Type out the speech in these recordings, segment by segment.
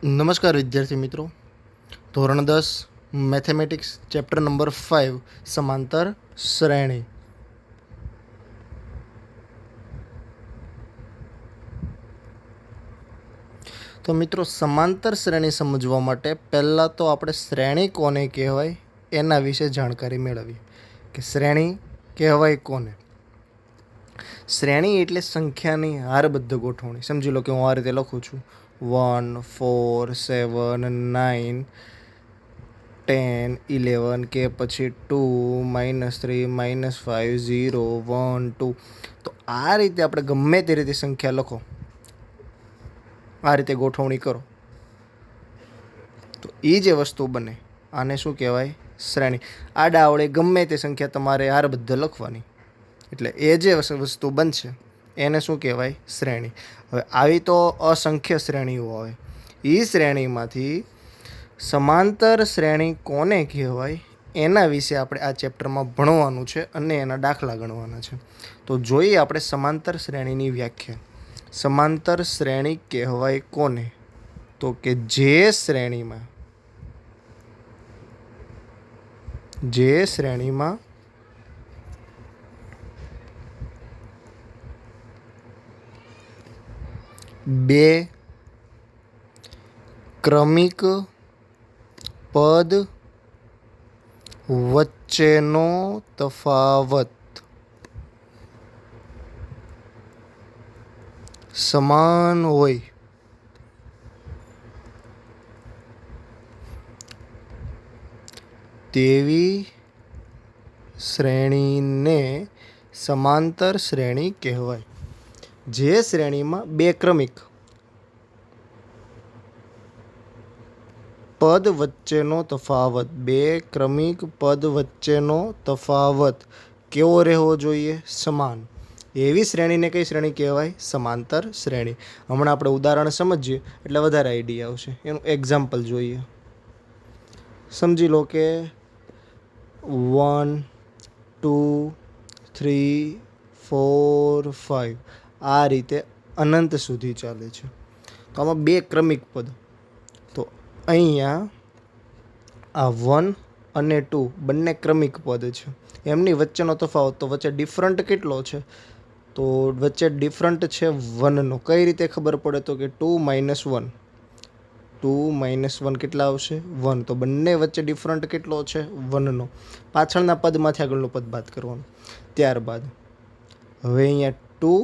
નમસ્કાર વિદ્યાર્થી મિત્રો, ધોરણ 10 મેથેમેટિક્સ ચેપ્ટર નંબર 5 સમાંતર શ્રેણી. તો મિત્રો, સમાંતર શ્રેણી સમજવા માટે પહેલાં તો આપણે શ્રેણી કોને કહેવાય એના વિશે જાણકારી મેળવીએ કે શ્રેણી કહેવાય કોને. શ્રેણી એટલે સંખ્યાની હારબદ્ધ ગોઠવણી. સમજી લો કે હું આ રીતે લખું છું 1 4 7 9 10 11 કે પછી 2 -3 -5 0 1 2. તો આ રીતે આપણે ગમે તે રીતે સંખ્યા લખો, આ રીતે ગોઠવણી કરો તો એ જે વસ્તુ બને આને શું કહેવાય? શ્રેણી. આડાવડે ગમે તે સંખ્યા તમારે હારબદ્ધ લખવાની, એટલે એ જે વસ્તુ બનશે એને શું કહેવાય? શ્રેણી. હવે આવી તો અસંખ્ય શ્રેણીઓ આવે, એ શ્રેણીમાંથી સમાંતર શ્રેણી કોને કહેવાય એના વિશે આપણે આ ચેપ્ટરમાં ભણવાનું છે અને એના દાખલા ગણવાના છે. તો જોઈએ આપણે સમાંતર શ્રેણીની વ્યાખ્યા. સમાંતર શ્રેણી કહેવાય કોને? તો કે જે શ્રેણીમાં બે ક્રમિક પદ વચ્ચેનો તફાવત સમાન હોય તેવી શ્રેણીને સમાંતર શ્રેણી કહેવાય. જે શ્રેણીમાં બે ક્રમિક પદ વચ્ચેનો તફાવત કેવો રહેવો જોઈએ? સમાન. એવી શ્રેણીને કઈ શ્રેણી કહેવાય? સમાંતર શ્રેણી. હમણાં આપણે ઉદાહરણ સમજીએ એટલે વધારે આઈડિયા આવશે. એનું એક્ઝામ્પલ જોઈએ. સમજી લો કે 1 2 3 4 5 આ રીતે અનંત સુધી ચાલે છે. તો આમાં બે ક્રમિક પદ, તો અહીંયા આ 1 અને 2 બંને ક્રમિક પદ છે. એમની વચ્ચેનો તફાવત, તો વચ્ચે ડિફરન્ટ કેટલો છે? તો વચ્ચે ડિફરન્ટ છે 1નો. કઈ રીતે ખબર પડે? તો કે 2 - 1 કેટલા આવશે? 1. તો બંને વચ્ચે ડિફરન્ટ કેટલો છે? 1નો. પાછળના પદમાંથી આગળનું પદ બાદ કરવાનું. ત્યારબાદ હવે અહીંયા 2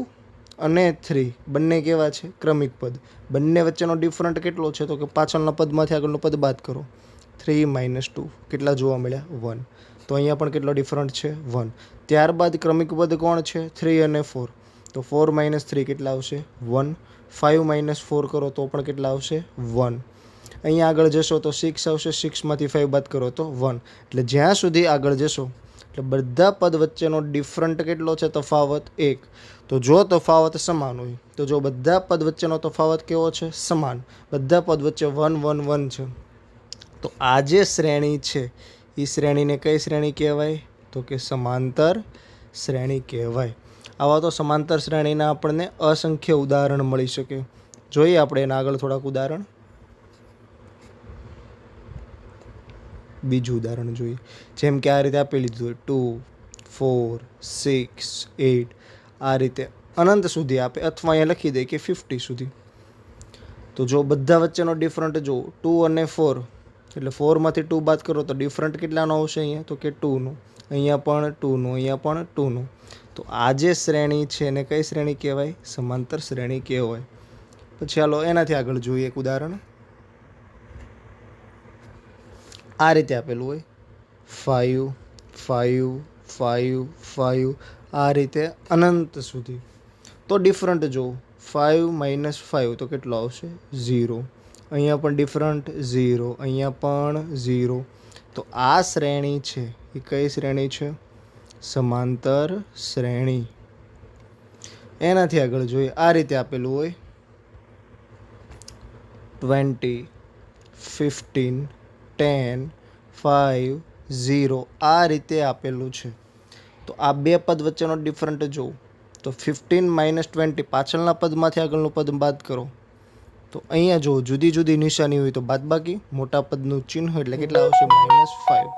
અને 3 બંને કેવા છે? ક્રમિક પદ. બંને વચ્ચેનો ડિફરન્ટ કેટલો છે? તો કે પાછળના પદમાંથી આગળનું પદ બાદ કરો. 3 - 2 કેટલા જોવા મળ્યા? 1. તો અહીંયા પણ કેટલો ડિફરન્ટ છે? 1. ત્યારબાદ ક્રમિક પદ કોણ છે? 3 અને 4. તો 4 - 3 કેટલા આવશે? 1. 5 - 4 કરો તો પણ કેટલા આવશે? 1. અહીંયા આગળ જશો તો 6 આવશે. 6માંથી 5 બાદ કરો તો 1. એટલે જ્યાં સુધી આગળ જશો એટલે બધા પદ વચ્ચેનો ડિફરન્ટ કેટલો છે? તફાવત 1. તો જો તફાવત સમાન હોય, તો જો બધા પદ વચ્ચેનો તફાવત કેવો છે? સમાન. બધા પદ વચ્ચે 1 1 1 છે, તો આ જે શ્રેણી છે એ શ્રેણીને કઈ શ્રેણી કહેવાય? તો કે સમાંતર શ્રેણી કહેવાય. આવા તો સમાંતર શ્રેણીના આપણને અસંખ્ય ઉદાહરણ મળી શકે. જોઈએ આપણે એના આગળ થોડાક ઉદાહરણ. બીજું ઉદાહરણ જોઈએ. જેમ કે આ રીતે આપી લીધું હોય 2 4 6 8 આ રીતે અનંત સુધી આપે, અથવા અહીંયા લખી દે કે 50 સુધી. તો જો બધા વચ્ચેનો ડિફરન્ટ જો 2 અને 4, એટલે 4માંથી 2 બાદ કરો તો ડિફરન્ટ કેટલાનો આવશે? અહીંયા તો કે 2નો. અહીંયા પણ 2નો, અહીંયા પણ 2નો. તો આ જે શ્રેણી છે એને કઈ શ્રેણી કહેવાય? સમાંતર શ્રેણી કહેવાય. પછી ચાલો એનાથી આગળ જોઈએ એક ઉદાહરણ. આ રીતે આપેલું હોય 5 5 5 5 આ રીતે અનંત સુધી. તો ડિફરન્ટ જો 5 - 5 તો કેટલો આવશે? 0. અહીંયા પણ ડિફરન્ટ 0, અહીંયા પણ 0. તો આ શ્રેણી છે એ કઈ શ્રેણી છે? સમાંતર શ્રેણી. એનાથી આગળ જોઈએ. આ રીતે આપેલું હોય 20 15 10 5 0 આ રીતે આપેલું છે. તો આ બે પદ વચ્ચેનો ડિફરન્ટ જોઉં તો 15 - 20 પાછળના પદમાંથી આગળનું પદ બાદ કરો તો અહીંયા જો જુદી જુદી નિશાની હોય તો બાદબાકી, મોટા પદનું ચિહ્ન એટલે કેટલા આવશે -5.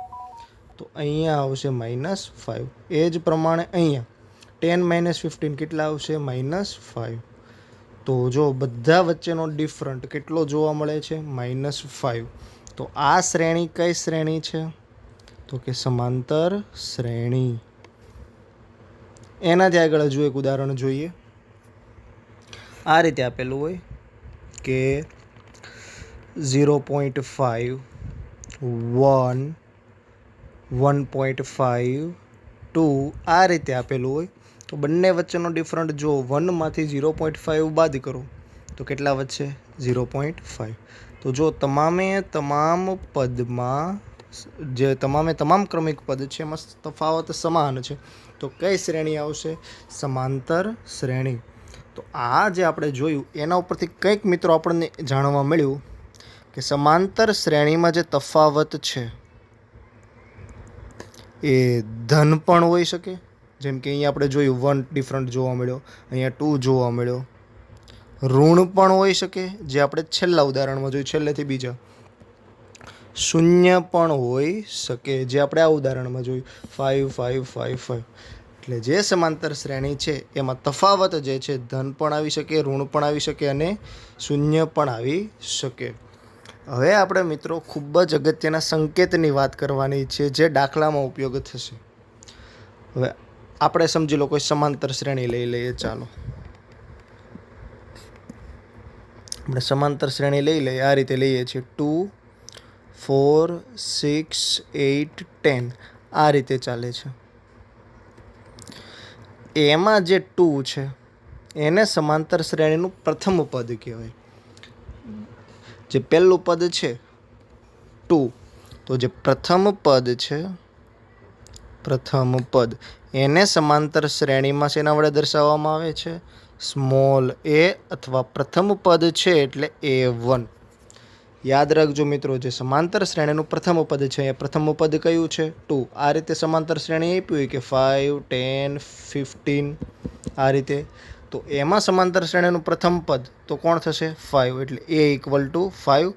તો અહીંયા આવશે -5. એ જ પ્રમાણે અહીંયા 10 - 15 કેટલા આવશે -5. તો જો બધા વચ્ચેનો ડિફરન્ટ કેટલો જોવા મળે છે -5. તો આ શ્રેણી કઈ શ્રેણી છે? તો કે સમાંતર શ્રેણી. એનાથી આગળ હજુ એક ઉદાહરણ જોઈએ. આ રીતે આપેલું હોય કે 0.5, 1, 1.5, 2 આ રીતે આપેલું હોય તો બંને વચ્ચેનો ડિફરન્ટ જો 1માંથી 0.5 બાદ કરો તો કેટલા વધશે 0.5. તો જો તમામે તમામ ક્રમિક પદ છે એમાં તફાવત સમાન છે તો કઈ શ્રેણી આવશે? સમાંતર શ્રેણી. તો આ જે આપણે જોયું એના ઉપરથી કંઈક મિત્રો આપણને જાણવા મળ્યું કે સમાંતર શ્રેણીમાં જે તફાવત છે એ ધન પણ હોઈ શકે, જેમ કે અહીંયા આપણે જોયું 1 ડિફરન્ટ જોવા મળ્યો, અહીંયા 2 જોવા મળ્યો. ઋણ પણ હોઈ શકે, જે આપણે છેલ્લા ઉદાહરણમાં જોયું, છેલ્લેથી બીજા. શૂન્ય પણ હોઈ શકે, જે આપણે આ ઉદાહરણમાં જોયું 5, 5, 5, 5. એટલે જે સમાંતર શ્રેણી છે એમાં તફાવત જે છે ધન પણ આવી શકે, ઋણ પણ આવી શકે અને શૂન્ય પણ આવી શકે. હવે આપણે મિત્રો ખૂબ જ અગત્યના સંકેતની વાત કરવાની છે જે દાખલામાં ઉપયોગ થશે. હવે આપણે સમજી લો કોઈ સમાંતર શ્રેણી લઈ લઈએ. ચાલો આપણે સમાંતર શ્રેણી લઈ લઈએ. આ રીતે લઈએ છીએ 2, 4, 6, 8, 10 આ રીતે ચાલે છે. એમાં જે 2 છે એને સમાંતર શ્રેણીનું પ્રથમ પદ કહેવાય. જે પહેલું પદ છે 2, તો જે પ્રથમ પદ છે, પ્રથમ પદ એને સમાંતર શ્રેણીમાં શેના વડે દર્શાવવામાં આવે છે? સ્મોલ a અથવા પ્રથમ પદ છે એટલે a1. યાદ રાખજો મિત્રો, જે સમાંતર શ્રેણીનું પ્રથમ પદ છે એ પ્રથમ પદ કયું છે? 2. આ રીતે સમાંતર શ્રેણી આપી હોય કે 5, 10, 15 આ રીતે, તો એમાં સમાંતર શ્રેણીનું પ્રથમ પદ તો કોણ થશે? 5. એટલે a = 5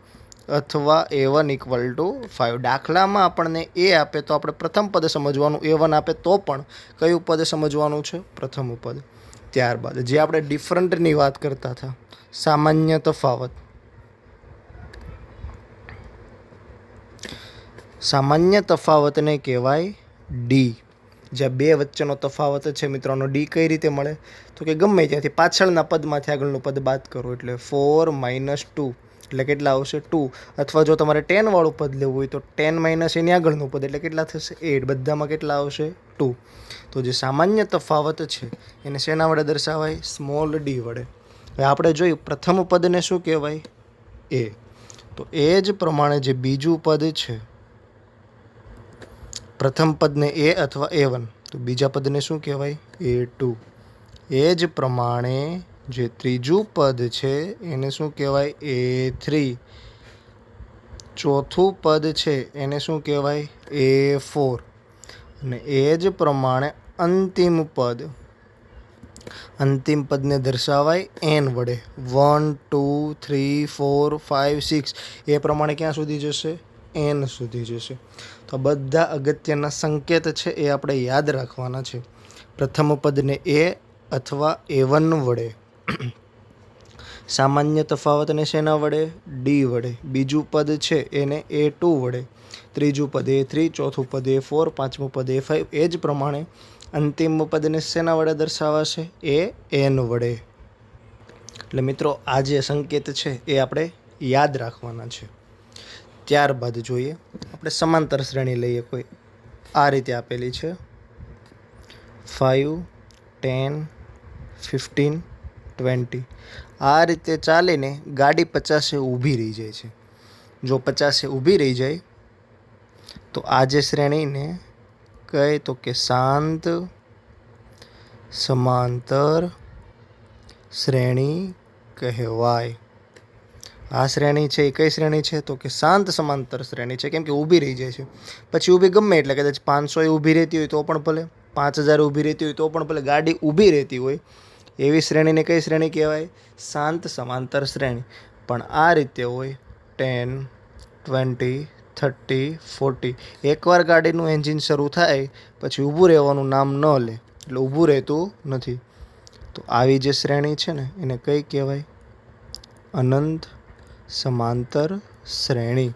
અથવા a1 = 5. દાખલામાં આપણને a આપે તો આપણે પ્રથમ પદ સમજવાનું, a1 આપે તો પણ કયું પદ સમજવાનું છે? પ્રથમ પદ. ત્યારબાદ જે આપણે ડિફરન્ટની વાત કરતા હતા, સામાન્ય તફાવત. સામાન્ય તફાવતને કહેવાય ડી. જ્યાં બે વચ્ચેનો તફાવત છે મિત્રોનો ડી કઈ રીતે મળે? તો કે ગમે ત્યાંથી પાછળના પદમાંથી આગળનું પદ બાદ કરો એટલે 4 - 2 એટલે કેટલા આવશે? 2. અથવા જો તમારે 10 વાળું પદ લેવું હોય તો 10 - એની આગળનું પદ એટલે કેટલા થશે? 8. બધામાં કેટલા આવશે? 2. તો જે સામાન્ય તફાવત છે એને શેના વડે દર્શાવાય? સ્મોલ ડી વડે. હવે આપણે જોયું પ્રથમ પદને શું કહેવાય? એ. તો એ જ પ્રમાણે જે બીજું પદ છે, પ્રથમ પદને a અથવા a1, તો બીજા પદને શું કહેવાય? a2. એ જ પ્રમાણે જે ત્રીજું પદ છે એને શું કહેવાય? a3. ચોથું પદ છે એને શું કહેવાય? a4. અને એ જ પ્રમાણે અંતિમ પદને દર્શાવાય n વડે. 1, 2, 3, 4, 5, 6 એ પ્રમાણે ક્યાં સુધી જશે? n સુધી જશે. તો બધા અગત્યના સંકેત છે એ આપણે યાદ રાખવાના છે. પ્રથમ પદને a અથવા a1 વડે, સામાન્ય તફાવતને શેના વડે? ડી વડે. બીજું પદ છે એને a2 વડે, ત્રીજું પદ a3, ચોથું પદ a4, પાંચમું પદ a5. એ જ પ્રમાણે અંતિમ પદને શેના વડે દર્શાવાશે? an વડે. એટલે મિત્રો આ જે સંકેત છે એ આપણે યાદ રાખવાના છે. ત્યારબાદ જોઈએ આપણે સમાંતર શ્રેણી લઈએ. કોઈ આ રીતે આપેલી છે 5, 10, 15, 20. આ રીતે ચાલીને ગાડી 50 ઊભી રહી જાય છે. જો 50 ઊભી રહી જાય તો આ જે શ્રેણીને કહે તો કે શાંત સમાંતર શ્રેણી કહેવાય. આ શ્રેણી છે એ કઈ શ્રેણી છે? તો કે શાંત સમાંતર શ્રેણી છે. કેમ કે ઊભી રહી જાય છે. પછી ઊભી ગમે એટલે કદાચ 500 ઊભી રહેતી હોય તો પણ ભલે, 5000 ઊભી રહેતી હોય તો પણ ભલે, ગાડી ઊભી રહેતી હોય એવી શ્રેણીને કઈ શ્રેણી કહેવાય? શાંત સમાંતર શ્રેણી. પણ આ રીતે હોય 10, 20, 30, 40. એકવાર ગાડીનું એન્જિન શરૂ થાય પછી ઊભું રહેવાનું નામ ન લે, એટલે ઊભું રહેતું નથી. તો આવી જે શ્રેણી છે ને એને કઈ કહેવાય? અનંત સમાંતર શ્રેણી.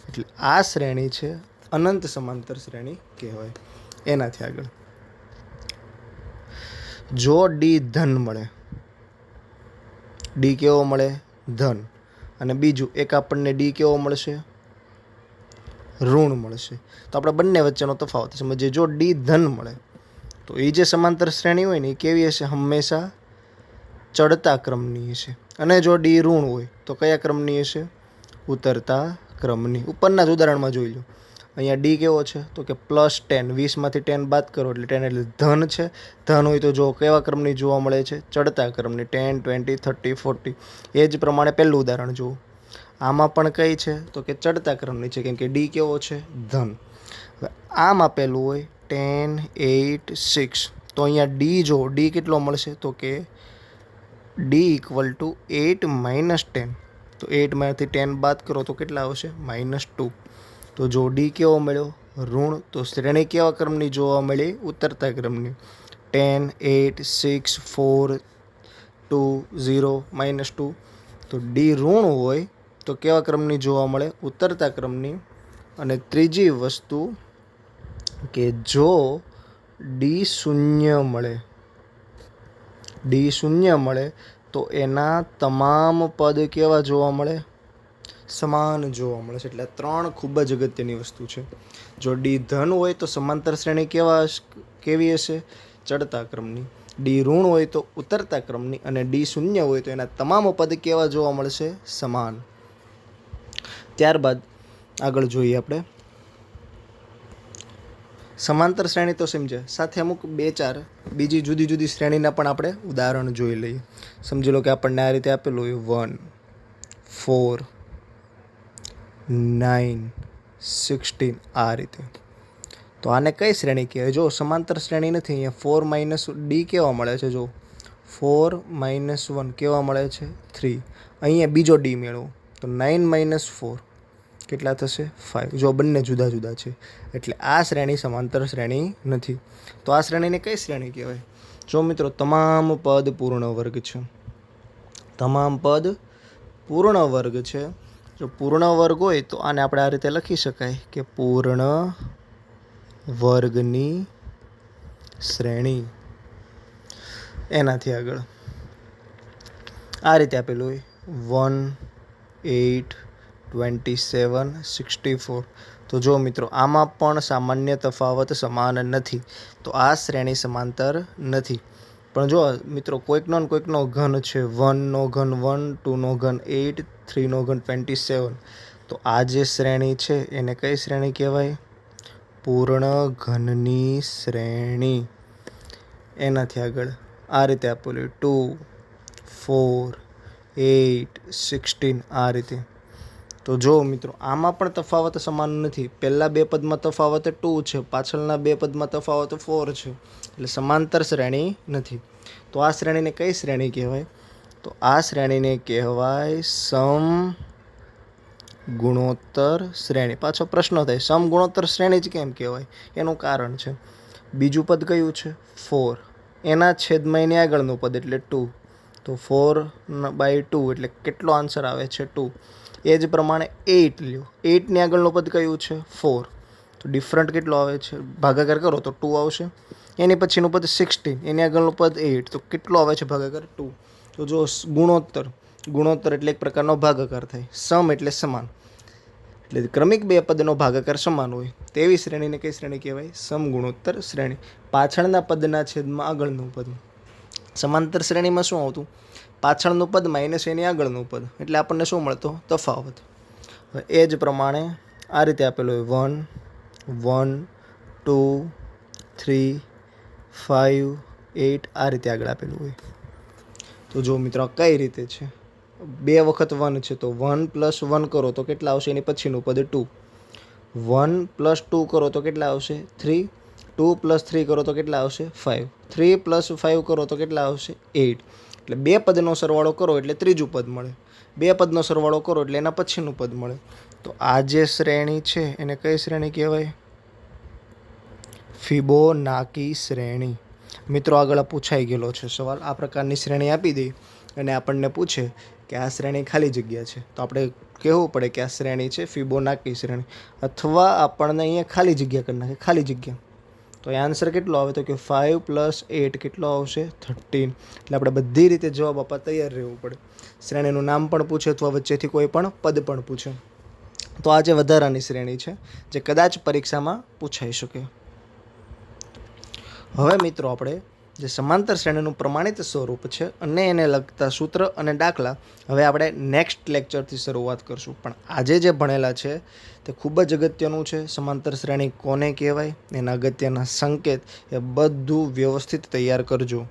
એટલે આ શ્રેણી છે અનંત સમાંતર શ્રેણી કહેવાય. એનાથી આગળ જો ડી ધન મળે, ડી કેવો મળે? ધન. અને બીજું એક આપણને ડી કેવો મળશે? ઋણ મળશે. તો આપણે બંને વચ્ચેનો તફાવત સમજીએ. જો ડી ધન મળે તો એ જે સમાંતર શ્રેણી હોય ને એ કેવી હશે? હંમેશા ચડતા ક્રમની હશે. અને જો ડી ઋણ હોય તો કયા ક્રમની હશે? ઉતરતા ક્રમની. ઉપરના જ ઉદાહરણમાં જોઈ લો. અહીંયા ડી કેવો છે? તો કે +10. 20માંથી 10 બાદ કરો એટલે 10 એટલે ધન છે. ધન હોય તો જો કેવા ક્રમની જોવા મળે છે? ચડતા ક્રમની. 10, 20, 30, 40. એ જ પ્રમાણે પહેલું ઉદાહરણ જુઓ. આમાં પણ કઈ છે? તો કે ચડતા ક્રમની છે, કેમ કે ડી કેવો છે? ધન. હવે આમ આપેલું હોય 10, 8, 6. તો અહીંયા ડી જો ડી કેટલો મળશે? તો કે ડી = 8 - 10. તો 8માંથી 10 બાદ કરો તો કેટલા આવશે? -2. તો જો ડી કેવો મળ્યો? ઋણ. તો શ્રેણી કેવા ક્રમની જોવા મળી? ઉતરતા ક્રમની. 10, 8, 6, 4, 2, 0, -2. તો ડી ઋણ હોય તો કેવા ક્રમની જોવા મળે? ઉતરતા ક્રમની. અને ત્રીજી વસ્તુ કે જો ડી શૂન્ય મળે, ડી શૂન્ય મળે તો એના તમામ પદ કેવા જોવા મળે? સમાન જોવા મળે છે. એટલે 3 ખૂબ જ અગત્યની વસ્તુ છે. જો ડી ધન હોય તો સમાંતર શ્રેણી કેવી હશે? ચડતા ક્રમની. ડી ઋણ હોય તો ઉતરતા ક્રમની. અને ડી શૂન્ય હોય તો એના તમામ પદ કેવા જોવા મળશે? સમાન. ત્યારબાદ આગળ જોઈએ આપણે સમાંતર શ્રેણી તો સમજ્યા, સાથે અમુક 2-4 બીજી જુદી જુદી શ્રેણીના પણ આપણે ઉદાહરણ જોઈ લઈએ. સમજી લો કે આપણને આ રીતે આપેલું હોય 1, 4, 9, 16 આ રીતે. તો આને કઈ શ્રેણી કહેવાય? જો સમાંતર શ્રેણી નથી. અહીંયા 4 - ડી કેવા મળે છે? જો 4 - 1 કેવા મળે છે? 3. અહીંયા બીજો ડી મેળવો તો 9 - 4 કેટલા થશે? 5. જો બંને જુદા જુદા છે એટલે આ શ્રેણી સમાંતર શ્રેણી નથી. તો આ શ્રેણીને કઈ શ્રેણી કહેવાય? જો મિત્રો તમામ પદ પૂર્ણ વર્ગ છે. તમામ પદ પૂર્ણ વર્ગ છે. જો પૂર્ણ વર્ગ હોય તો આને આપણે આ રીતે લખી શકાય કે પૂર્ણ વર્ગની શ્રેણી. એનાથી આગળ આ રીતે આપેલું હોય 1, 8, 27, 64. તો જો મિત્રો આમાં પણ સામાન્ય તફાવત સમાન નથી. તો આ શ્રેણી સમાંતર નથી. પણ જો મિત્રો કોઈકનો ઘન છે. 1નો ઘન 1, 2નો ઘન 8, 3નો ઘન 27. તો આ જે શ્રેણી છે એને કઈ શ્રેણી કહેવાય? પૂર્ણ ઘનની શ્રેણી. એનાથી આગળ આ રીતે આપેલું 2, 4, 8, 16 આ રીતે. તો જો મિત્રો આમાં પણ તફાવત સમાન નથી. પહેલા 2 પદમાં તફાવત 2 છે, પાછળના 2 પદમાં તફાવત 4 છે. એટલે સમાંતર શ્રેણી નથી. તો આ શ્રેણીને કઈ શ્રેણી કહેવાય? તો આ શ્રેણીને કહેવાય સમગુણોત્તર શ્રેણી. પાછો પ્રશ્ન થાય સમગુણોત્તર શ્રેણી જ કેમ કહેવાય? એનું કારણ છે બીજું પદ કયું છે? 4. એના છેદમાં એની આગળનું પદ એટલે 2. તો 4/2 એટલે કેટલો આન્સર આવે છે? 2. એ જ પ્રમાણે 8 લ્યો. 8ની આગળનું પદ કયું છે? 4. તો ડિફરન્ટ કેટલો આવે છે? ભાગાકાર કરો તો 2 આવશે. એની પછીનું પદ 16. એની આગળનું પદ 8. તો કેટલો આવે છે ભાગાકાર? 2. તો જો ગુણોત્તર એટલે એક પ્રકારનો ભાગાકાર થાય. સમ એટલે સમાન. એટલે ક્રમિક 2 પદનો ભાગાકાર સમાન હોય તેવી શ્રેણીને કઈ શ્રેણી કહેવાય? સમગુણોત્તર શ્રેણી. પાછળના પદના છેદમાં આગળનું પદ. સમાંતર શ્રેણીમાં શું આવતું? પાછળનું પદ માઇનસ એની આગળનું પદ. એટલે આપણને શું મળતો? તફાવત. એ જ પ્રમાણે આ રીતે આપેલું હોય 1, 2, 3, 5, 8 આ રીતે આગળ આપેલું હોય. તો જો મિત્રો કઈ રીતે છે? 2 વખત 1 છે તો 1 + 1 કરો તો કેટલા આવશે? એની પછીનું પદ 2. 1 + 2 કરો તો કેટલા આવશે? 3. 2 + 3 કરો તો કેટલા આવશે? 5. 3 + 5 કરો તો કેટલા આવશે? 8. એટલે 2 પદનો સરવાળો કરો એટલે ત્રીજું પદ મળે. બે પદનો સરવાળો કરો એટલે એના પછીનું પદ મળે. તો આ જે શ્રેણી છે એને કઈ શ્રેણી કહેવાય? ફિબોનાકી શ્રેણી. મિત્રો આગળ પૂછાઈ ગયેલો છે સવાલ. આ પ્રકારની શ્રેણી આપી દઈ અને આપણને પૂછે કે આ શ્રેણી ખાલી જગ્યા છે, તો આપણે કહેવું પડે કે આ શ્રેણી છે ફિબોનાકી શ્રેણી. અથવા આપણને અહીંયા ખાલી જગ્યા કરી નાખે, ખાલી જગ્યા. તો એ આન્સર કેટલો આવે? તો કે 5 + 8 કેટલો આવશે? 13. એટલે આપણે બધી રીતે જવાબ આપવા તૈયાર રહેવું પડે. શ્રેણીનું નામ પણ પૂછે અથવા વચ્ચેથી કોઈ પણ પદ પણ પૂછે. તો આ જે વધારાની શ્રેણી છે જે કદાચ પરીક્ષામાં પૂછાઈ શકે. હવે મિત્રો આપણે જે સમાંતર શ્રેણીનું પ્રમાણિત સ્વરૂપ છે અને એને લગતા સૂત્ર અને દાખલા હવે આપણે નેક્સ્ટ લેક્ચરથી શરૂઆત કરશું. પણ આજે જે ભણેલા છે તે ખૂબ જ અગત્યનું છે. સમાંતર શ્રેણી કોને કહેવાય, એના અગત્યના સંકેત, એ બધું વ્યવસ્થિત તૈયાર કરજો.